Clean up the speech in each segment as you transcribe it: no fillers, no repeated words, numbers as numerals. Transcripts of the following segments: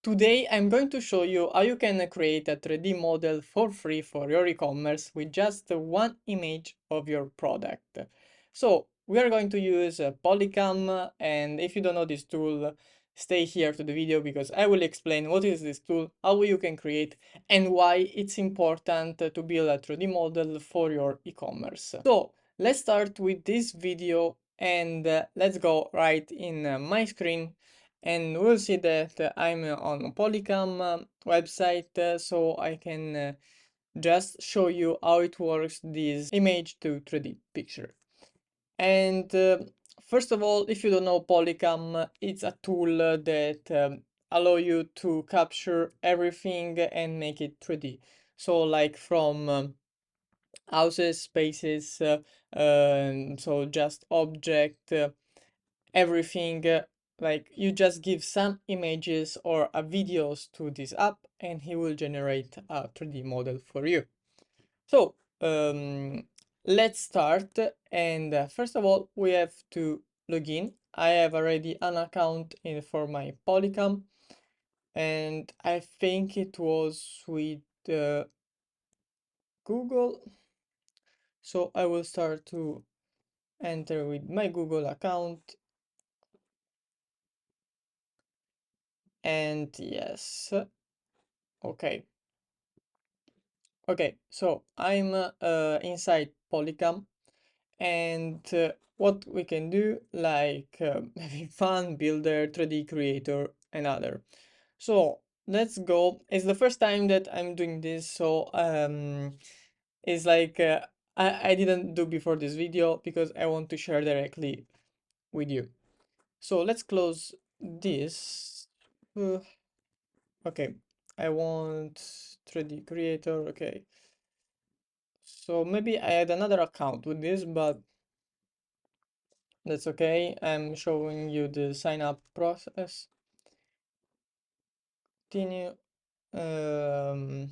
Today I'm going to show you how you can create a 3D model for free for your e-commerce with just one image of your product. So we are going to use Polycam, and if you don't know this tool, stay here to the video because I will explain what is this tool, how you can create, and why it's important to build a 3D model for your e-commerce. So let's start with this video and let's go right in my screen, and we'll see that I'm on Polycam website, so I can just show you how it works, this image to 3D picture. And first of all, if you don't know Polycam, it's a tool that allow you to capture everything and make it 3D. So like from houses, spaces, so just object, everything, like you just give some images or videos to this app and he will generate a 3D model for you. So let's start, and first of all we have to log in. I have already an account in for my Polycam, and I think it was with Google, so I will start to enter with my Google account. And yes, okay, so I'm inside Polycam, and what we can do, like having fun, builder, 3D creator, and other. So let's go. It's the first time that I'm doing this, so it's like I didn't do before this video because I want to share directly with you. So let's close this. Uh, okay, I want 3D creator. Okay, so maybe I had another account with this, but that's okay. I'm showing you the sign up process. Continue. No,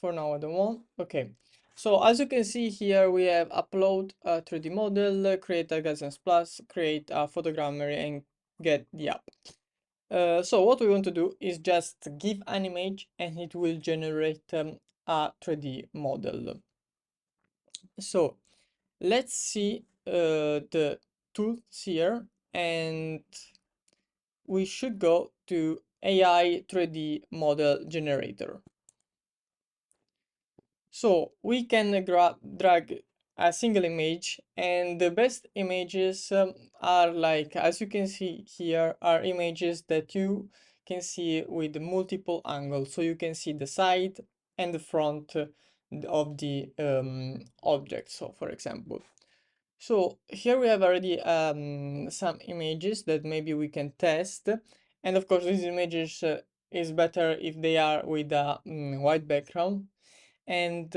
for now I don't want. Okay. So as you can see here, we have upload a 3D model, create a Guidance Plus, create a photogrammetry, and get the app. So what we want to do is just give an image and it will generate a 3D model. So let's see the tools here, and we should go to AI 3D model generator. So we can drag a single image, and the best images are, like as you can see here, are images that you can see with multiple angles, so you can see the side and the front of the object. So for example, so here we have already some images that maybe we can test, and of course these images is better if they are with a white background, and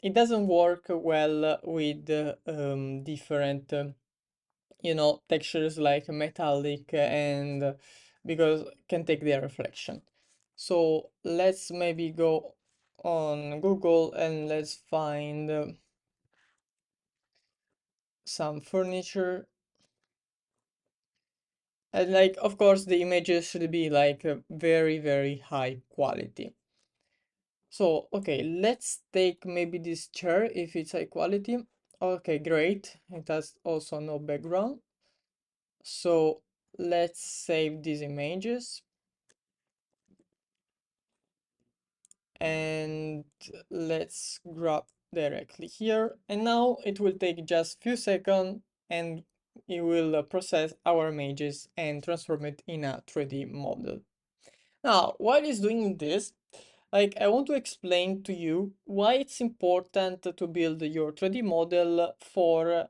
it doesn't work well with different you know, textures like metallic, and because can take their reflection. So let's maybe go on Google and let's find some furniture, and like of course the images should be like very high quality. So, okay, let's take maybe this chair if it's high quality. Okay, great. It has also no background. So let's save these images and let's grab directly here. And now it will take just few seconds and it will process our images and transform it in a 3D model. Now, while it's doing this, like I want to explain to you why it's important to build your 3D model for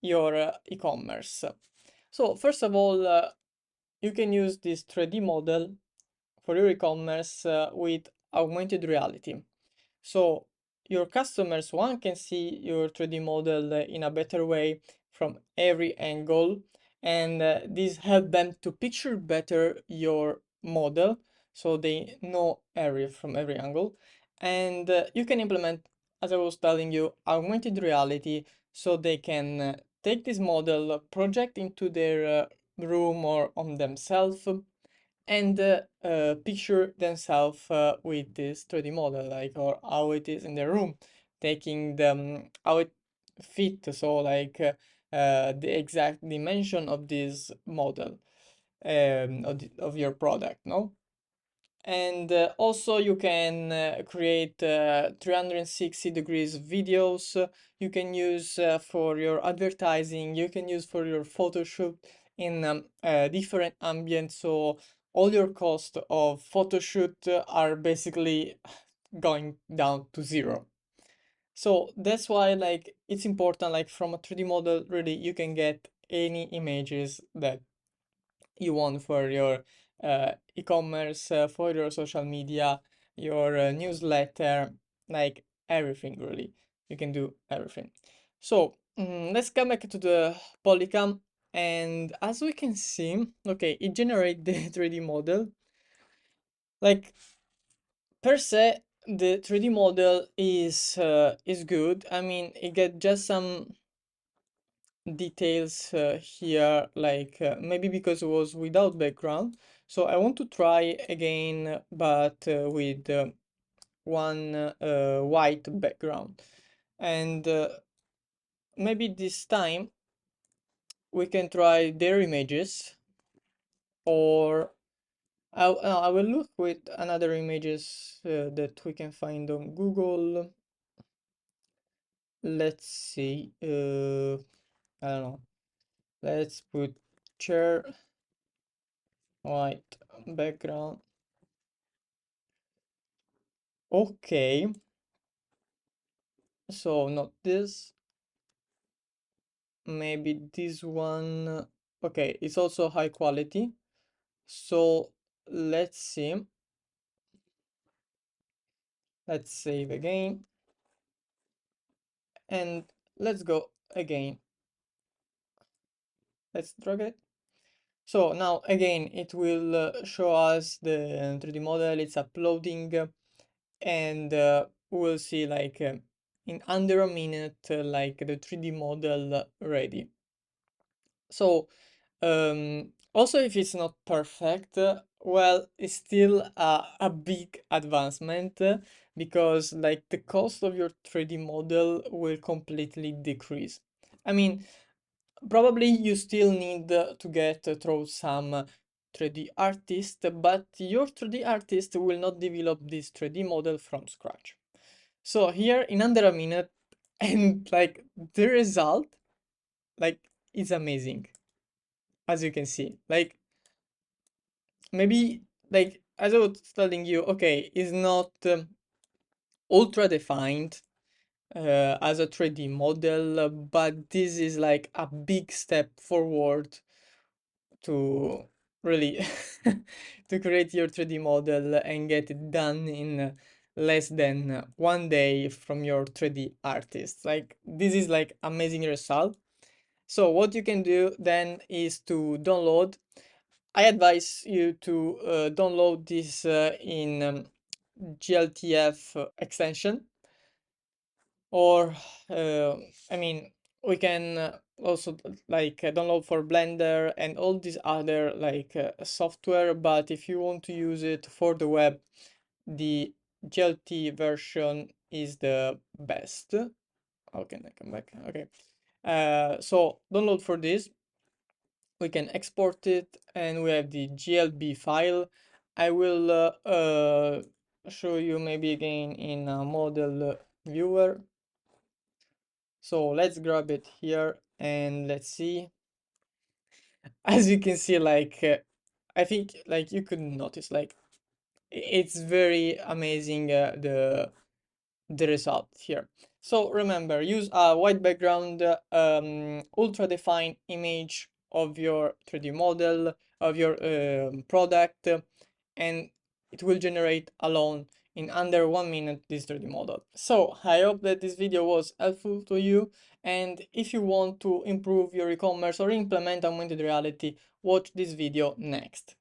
your e-commerce. So first of all, you can use this 3D model for your e-commerce with augmented reality. So your customers, one, can see your 3D model in a better way from every angle, and this help them to picture better your model, so they know area from every angle. And you can implement, as I was telling you, augmented reality, so they can take this model, project into their room or on themselves, and picture themselves with this 3D model, like, or how it is in the room, taking them how it fit, so like the exact dimension of this model, of your product, no? And also you can create 360 degrees videos. You can use for your advertising, you can use for your photo shoot in different ambience. So all your cost of photo shoot are basically going down to zero. So that's why like it's important, like from a 3D model, really you can get any images that you want for your e-commerce, for your social media, your newsletter, like everything really. You can do everything. So let's come back to the Polycam, and as we can see, okay, it generates the 3D model. Like per se, the 3D model is good. I mean, it get just some details here, like maybe because it was without background. So I want to try again, but with one white background, and maybe this time we can try their images, or I will look with another images that we can find on Google. Let's see, I don't know, let's put chair white background. Okay, so not this, maybe this one. Okay, it's also high quality. So let's see. Let's save again and let's go again. Let's drag it. So now again, it will show us the 3D model. It's uploading, and we'll see like in under a minute, like the 3D model ready. So also, if it's not perfect, well, it's still a big advancement, because like the cost of your 3D model will completely decrease. I mean, probably you still need to get through some 3D artist, but your 3D artist will not develop this 3D model from scratch. So here in under a minute, and like the result, like, is amazing, as you can see. Like, maybe, like, as I was telling you, okay, it's not ultra defined as a 3D model, but this is like a big step forward to really to create your 3D model and get it done in less than one day from your 3D artist. Like, this is like amazing result. So what you can do then is to download. I advise you to download this in GLTF extension, or I mean, we can also like download for Blender and all these other like software, but if you want to use it for the web, the GLT version is the best. How can I come back? Okay. So download for this. We can export it, and we have the GLB file. I will show you maybe again in a model viewer. So let's grab it here and let's see. As you can see, like I think like you could notice, like it's very amazing, the result here. So remember, use a white background, ultra defined image of your 3D model of your product, and it will generate alone in under 1 minute this 3D model. So I hope that this video was helpful to you, and if you want to improve your e-commerce or implement augmented reality, watch this video next.